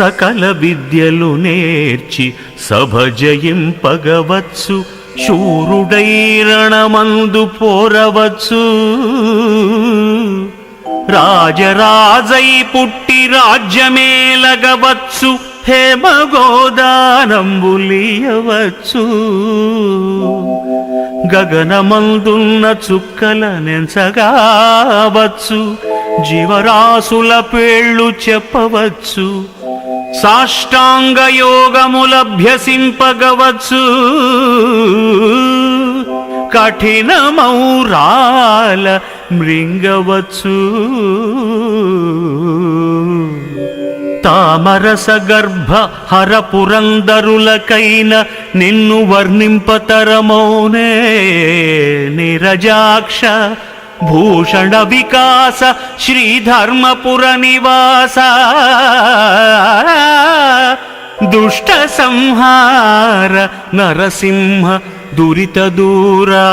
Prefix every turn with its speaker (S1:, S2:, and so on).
S1: సకల విద్యలు నేర్చి సభ జయింపగవచ్చు, శూరుడై రణమందు పోరవచ్చు. రాజరాజై పుట్టి రాజ్యమేలగవచ్చు, హేమగోదానంబులియవచ్చు. గగనమందున్న చుక్కల నెంచగావచ్చు, జీవరాశుల పేళ్ళు చెప్పవచ్చు. సాష్టాంగ యోగములభ్యసింపగవచ్చు, కఠినమౌరాల మృంగవచ్చు. తామరస గర్భ హర పురందరులకైన నిన్ను వర్ణింపతరమౌనే నిరజాక్ష. భూషణ వికాస శ్రీధర్మపుర నివాస, దుష్ట సంహార నరసింహ దురిత దూరా.